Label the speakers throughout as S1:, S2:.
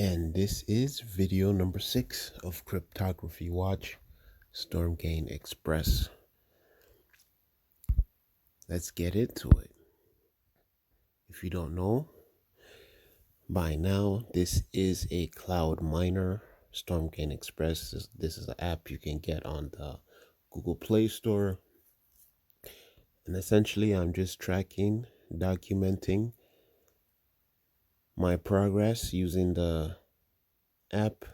S1: And this is video number 6 of Cryptography Watch Stormgain Express. Let's get into it. If you don't know by now, this is a cloud miner. Stormgain Express. This is an app you can get on the Google Play Store. And essentially, I'm just tracking, documenting my progress using the app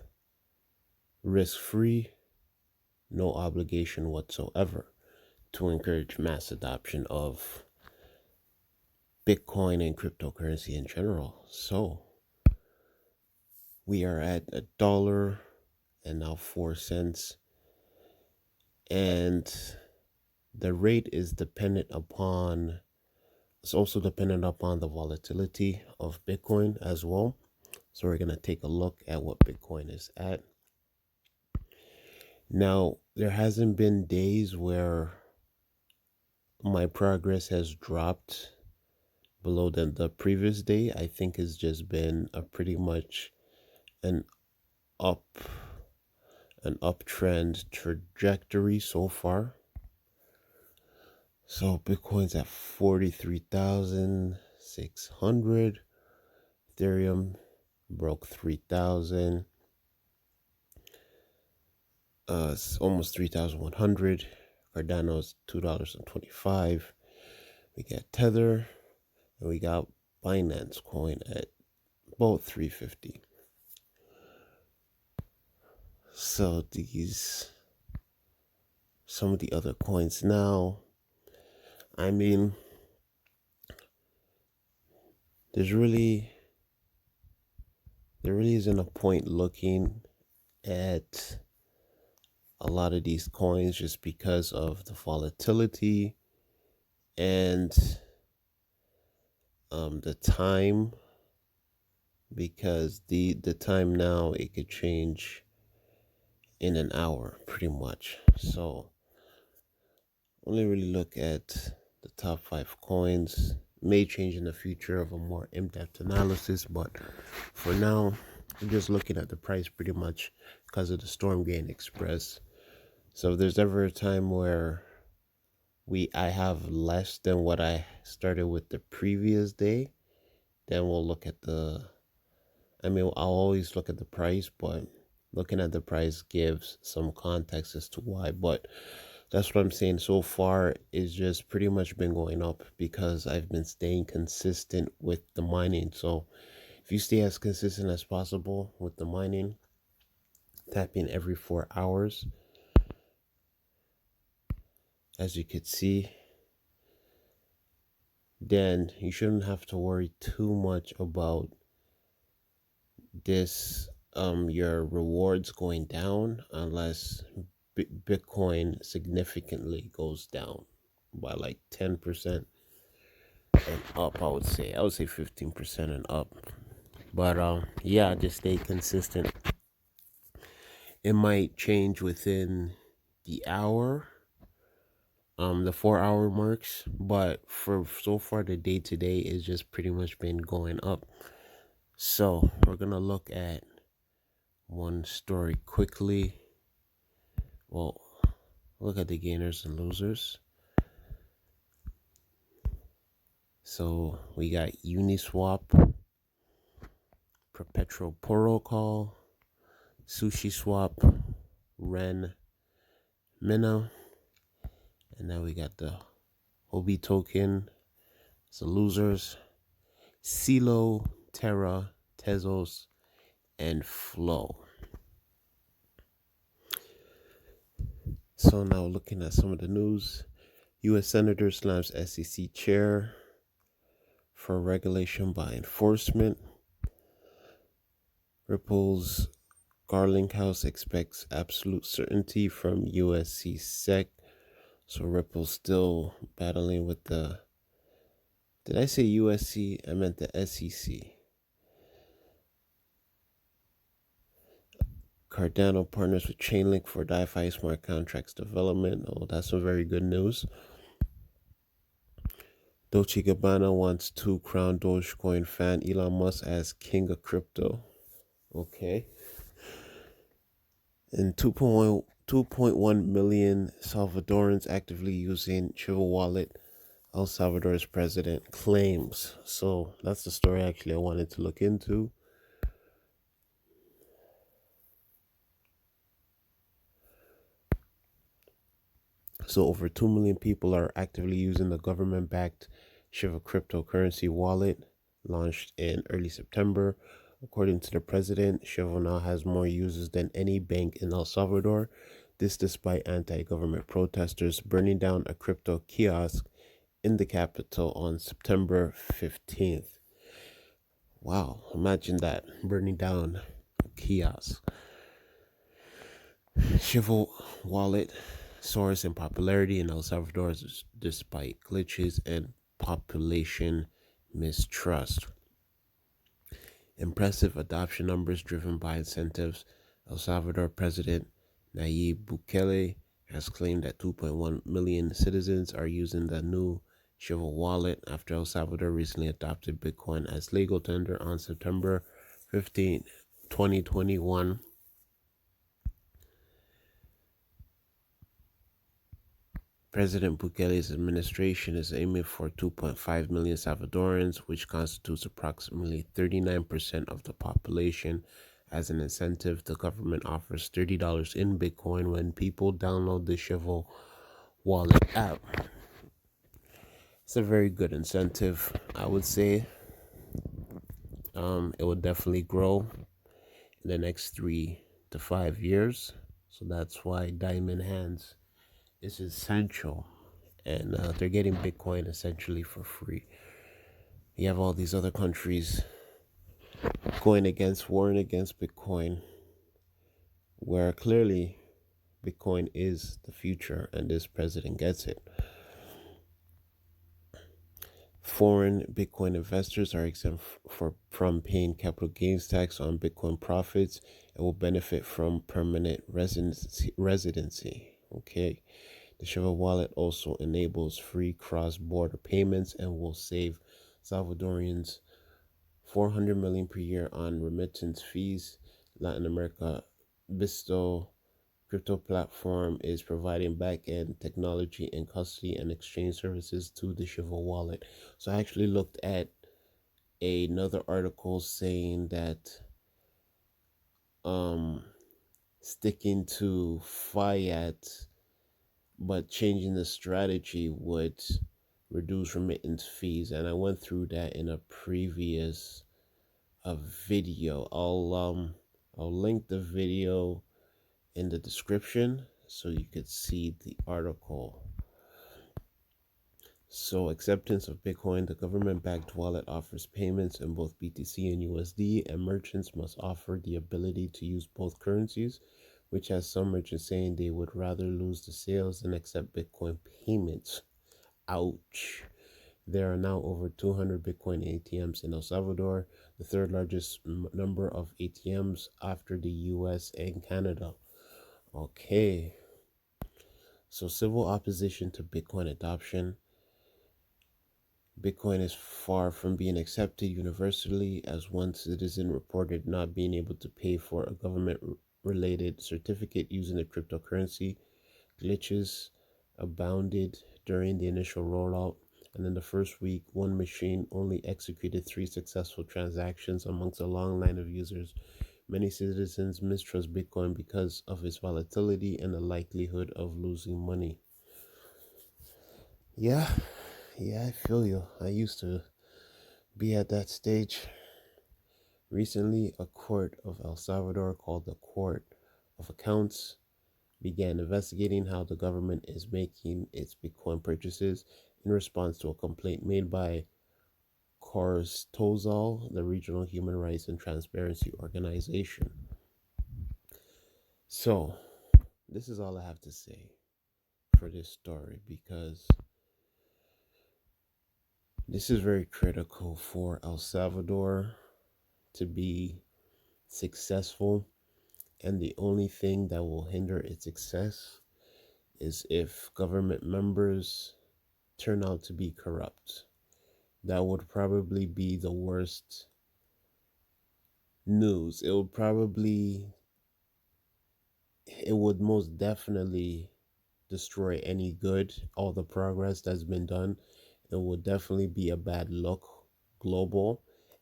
S1: risk-free, no obligation whatsoever, to encourage mass adoption of Bitcoin and cryptocurrency in general. So we are at $1 and now 4 cents, and the rate is dependent upon, it's also dependent upon the volatility of Bitcoin as well. So we're going to take a look at what Bitcoin is at. Now, there hasn't been days where my progress has dropped below the previous day. I think it's just been a pretty much an uptrend trajectory so far. So Bitcoin's at 43,600. Ethereum broke 3,000. It's almost 3,100. Cardano's $2.25. We got Tether, and we got Binance Coin at about 350. So some of the other coins now, I mean, there really isn't a point looking at a lot of these coins just because of the volatility and the time, because the time now, it could change in an hour pretty much. So only really look at the top 5 coins. May change in the future of a more in-depth analysis, but for now I'm just looking at the price pretty much because of the Stormgain Express. So if there's ever a time where I have less than what I started with the previous day, then we'll look at I'll always look at the price, but looking at the price gives some context as to why. But that's what I'm saying. So far, it's just pretty much been going up because I've been staying consistent with the mining. So if you stay as consistent as possible with the mining, tapping every 4 hours, as you could see, then you shouldn't have to worry too much about this, your rewards going down, unless Bitcoin significantly goes down by like 10% and up. I would say 15% and up. But yeah, just stay consistent. It might change within the hour, the 4-hour marks, but for so far the day to day is just pretty much been going up. So we're gonna look at one story quickly. Well, look at the gainers and losers. So we got Uniswap, Perpetual Protocol, SushiSwap, Ren, Mina, and now we got the Hobby token. So losers, Silo, Terra, Tezos, and Flow. So now looking at some of the news, U.S. Senator slams SEC chair for regulation by enforcement. Ripple's Garlinghouse expects absolute certainty from USC SEC. So Ripple's still battling with the, did I say USC? I meant the SEC. Cardano partners with Chainlink for DeFi smart contracts development. Oh, that's some very good news. Dolce Gabbana wants to crown Dogecoin fan Elon Musk as king of crypto. Okay. And 2.1 million Salvadorans actively using Chivo Wallet, El Salvador's president claims. So that's the story actually I wanted to look into. So over 2 million people are actively using the government-backed Shiva cryptocurrency wallet launched in early September. According to the president, Shiva now has more users than any bank in El Salvador. This despite anti-government protesters burning down a crypto kiosk in the capital on September 15th. Wow, imagine that, burning down a kiosk. Shiva wallet soars in popularity in El Salvador despite glitches and population mistrust. Impressive adoption numbers driven by incentives. El Salvador President Nayib Bukele has claimed that 2.1 million citizens are using the new Shiva wallet after El Salvador recently adopted Bitcoin as legal tender on September 15, 2021. President Bukele's administration is aiming for 2.5 million Salvadorans, which constitutes approximately 39% of the population. As an incentive, the government offers $30 in Bitcoin when people download the Shiva wallet app. It's a very good incentive, I would say. It will definitely grow in the next 3 to 5 years. So that's why Diamond Hands is essential. And they're getting Bitcoin essentially for free. You have all these other countries warring against Bitcoin, where clearly Bitcoin is the future, and this president gets it. Foreign Bitcoin investors are exempt from paying capital gains tax on Bitcoin profits and will benefit from permanent residency. Okay. The Shiva wallet also enables free cross-border payments and will save Salvadorians 400 million per year on remittance fees. Latin America Bisto crypto platform is providing back-end technology and custody and exchange services to the Shiva wallet. So I actually looked at another article saying that sticking to fiat but changing the strategy would reduce remittance fees, and I went through that in a previous video. I'll link the video in the description so you could see the article. So acceptance of Bitcoin, the government-backed wallet offers payments in both BTC and USD, and merchants must offer the ability to use both currencies, which has some merchants saying they would rather lose the sales than accept Bitcoin payments. Ouch. There are now over 200 Bitcoin ATMs in El Salvador, the third largest number of ATMs after the US and Canada. Okay. So civil opposition to Bitcoin adoption. Bitcoin is far from being accepted universally, as one citizen reported not being able to pay for a government-related certificate using the cryptocurrency. Glitches abounded during the initial rollout, and in the first week, one machine only executed 3 successful transactions amongst a long line of users. Many citizens mistrust Bitcoin because of its volatility and the likelihood of losing money. Yeah, I feel you. I used to be at that stage. Recently, a court of El Salvador called the Court of Accounts began investigating how the government is making its Bitcoin purchases in response to a complaint made by Corstozal, the regional human rights and transparency organization. So, this is all I have to say for this story, because this is very critical for El Salvador to be successful, and the only thing that will hinder its success is if government members turn out to be corrupt. That would probably be the worst news. It would most definitely destroy any good, all the progress that's been done. It would definitely be a bad look global,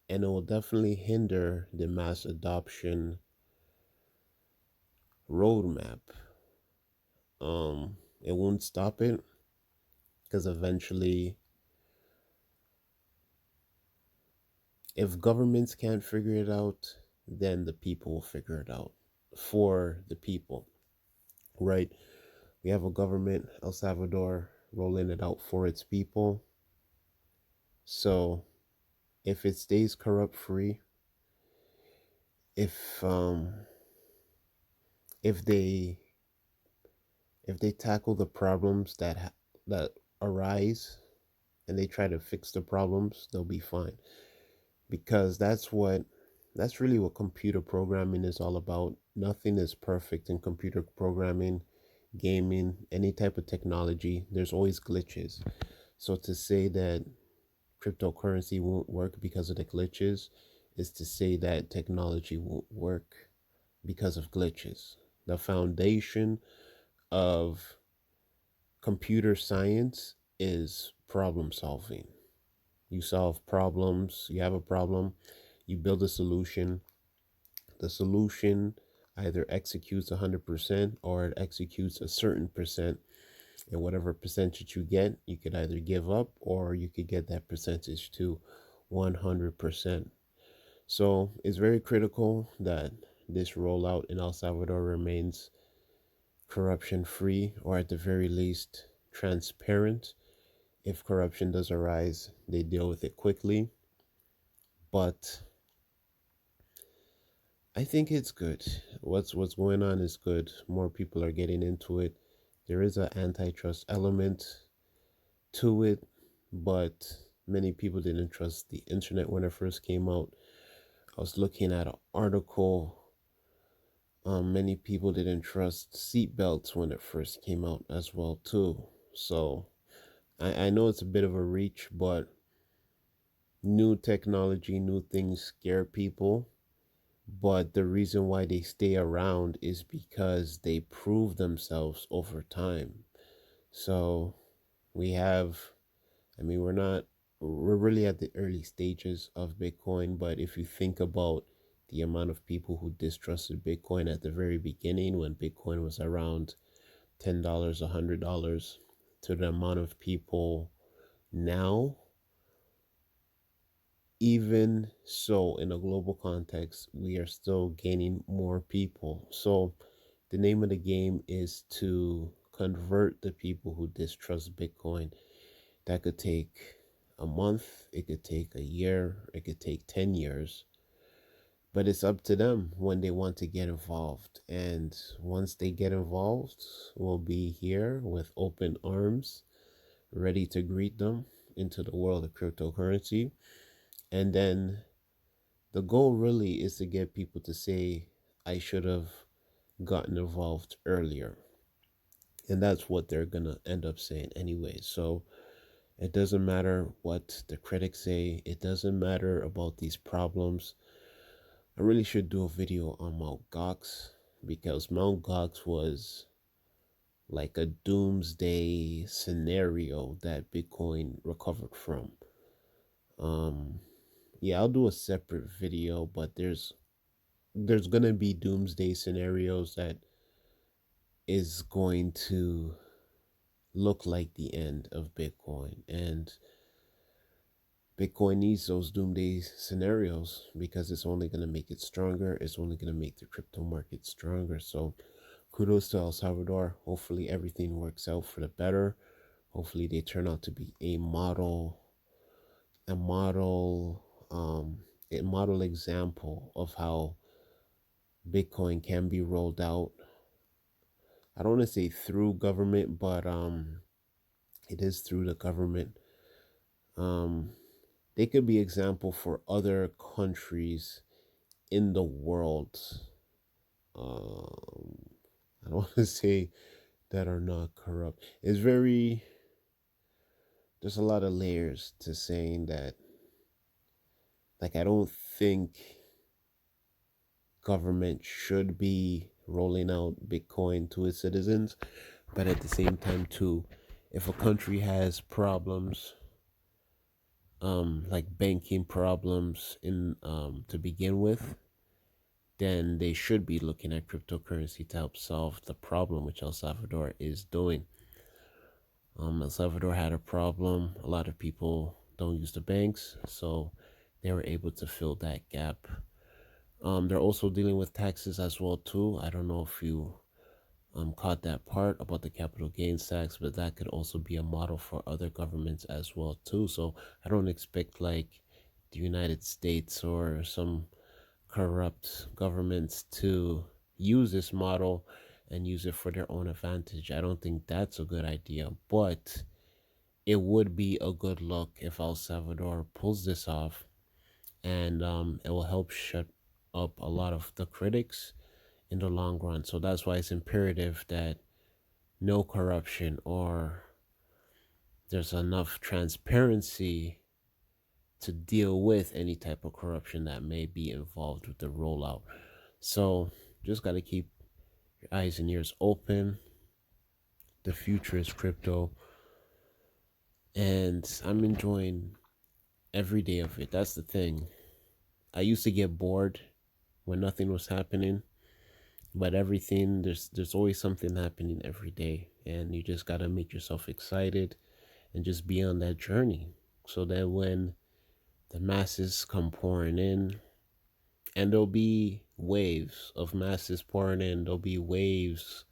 S1: and it will definitely hinder the mass adoption roadmap. It won't stop it because eventually, if governments can't figure it out, then the people will figure it out for the people, right? We have a government, El Salvador, rolling it out for its people. So if it stays corrupt free, if um if they if they tackle the problems that arise and they try to fix the problems, they'll be fine. Because that's really what computer programming is all about. Nothing is perfect in computer programming, gaming, any type of technology. There's always glitches. So to say that cryptocurrency won't work because of the glitches is to say that technology won't work because of glitches. The foundation of computer science is problem solving. You solve problems, you have a problem, you build a solution. The solution either executes 100% or it executes a certain percent. And whatever percentage you get, you could either give up or you could get that percentage to 100%. So it's very critical that this rollout in El Salvador remains corruption free, or at the very least transparent. If corruption does arise, they deal with it quickly. But I think it's good. What's going on is good. More people are getting into it. There is an antitrust element to it, but many people didn't trust the internet when it first came out. I was looking at an article. Many people didn't trust seatbelts when it first came out as well too. So I know it's a bit of a reach, but new technology, new things scare people. But the reason why they stay around is because they prove themselves over time. So we have, I mean, we're really at the early stages of Bitcoin, but if you think about the amount of people who distrusted Bitcoin at the very beginning when Bitcoin was around $10, $100, to the amount of people now, even so, in a global context, we are still gaining more people. So the name of the game is to convert the people who distrust Bitcoin. That could take a month, it could take a year, it could take 10 years, but it's up to them when they want to get involved. And once they get involved, we'll be here with open arms, ready to greet them into the world of cryptocurrency. And then the goal really is to get people to say, I should have gotten involved earlier. And that's what they're going to end up saying anyway. So it doesn't matter what the critics say. It doesn't matter about these problems. I really should do a video on Mt. Gox because Mt. Gox was like a doomsday scenario that Bitcoin recovered from. Um, yeah, I'll do a separate video, but there's gonna be doomsday scenarios that is going to look like the end of Bitcoin, and Bitcoin needs those doomsday scenarios because it's only going to make it stronger. It's only going to make the crypto market stronger. So kudos to El Salvador. Hopefully everything works out for the better. Hopefully they turn out to be a model, a model example of how Bitcoin can be rolled out. I don't want to say through government, but it is through the government. Um, they could be example for other countries in the world. Um, I don't want to say that are not corrupt. There's a lot of layers to saying that. Like, I don't think government should be rolling out Bitcoin to its citizens. But at the same time, too, if a country has problems, like banking problems to begin with, then they should be looking at cryptocurrency to help solve the problem, which El Salvador is doing. El Salvador had a problem. A lot of people don't use the banks, so they were able to fill that gap. They're also dealing with taxes as well too. I don't know if you caught that part about the capital gains tax, but that could also be a model for other governments as well too. So I don't expect like the United States or some corrupt governments to use this model and use it for their own advantage. I don't think that's a good idea, but it would be a good look if El Salvador pulls this off, and it will help shut up a lot of the critics in the long run. So that's why it's imperative that no corruption, or there's enough transparency to deal with any type of corruption that may be involved with the rollout. So just got to keep your eyes and ears open. The future is crypto, and I'm enjoying every day of it. That's the thing. I used to get bored when nothing was happening, but everything, there's always something happening every day, and you just got to make yourself excited and just be on that journey, so that when the masses come pouring in, and there'll be waves of masses pouring in, there'll be waves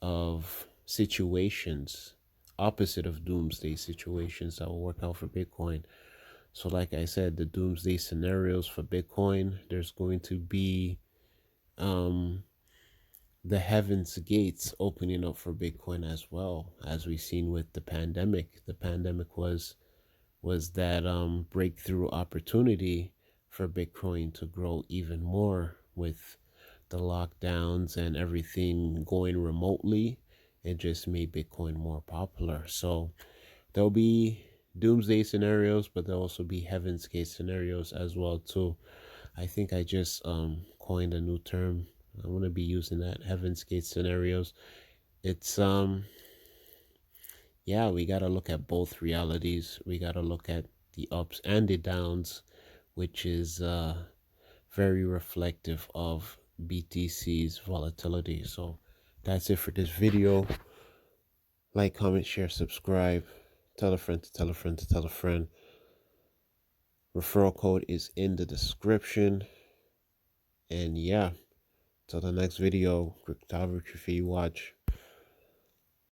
S1: of situations opposite of doomsday situations that will work out for Bitcoin. So like I said, the doomsday scenarios for Bitcoin, there's going to be the heavens gates opening up for Bitcoin, as well as we've seen with the pandemic. The pandemic was that breakthrough opportunity for Bitcoin to grow even more with the lockdowns and everything going remotely. It just made Bitcoin more popular. So there'll be doomsday scenarios, but there'll also be heaven's gate scenarios as well too. I think I just coined a new term. I'm gonna be using that, heaven's gate scenarios. It's yeah, we gotta look at both realities. We gotta look at the ups and the downs, which is very reflective of BTC's volatility. So that's it for this video. Like, comment, share, subscribe. Tell a friend to tell a friend to tell a friend. Referral code is in the description. And yeah, till the next video, cryptography watch.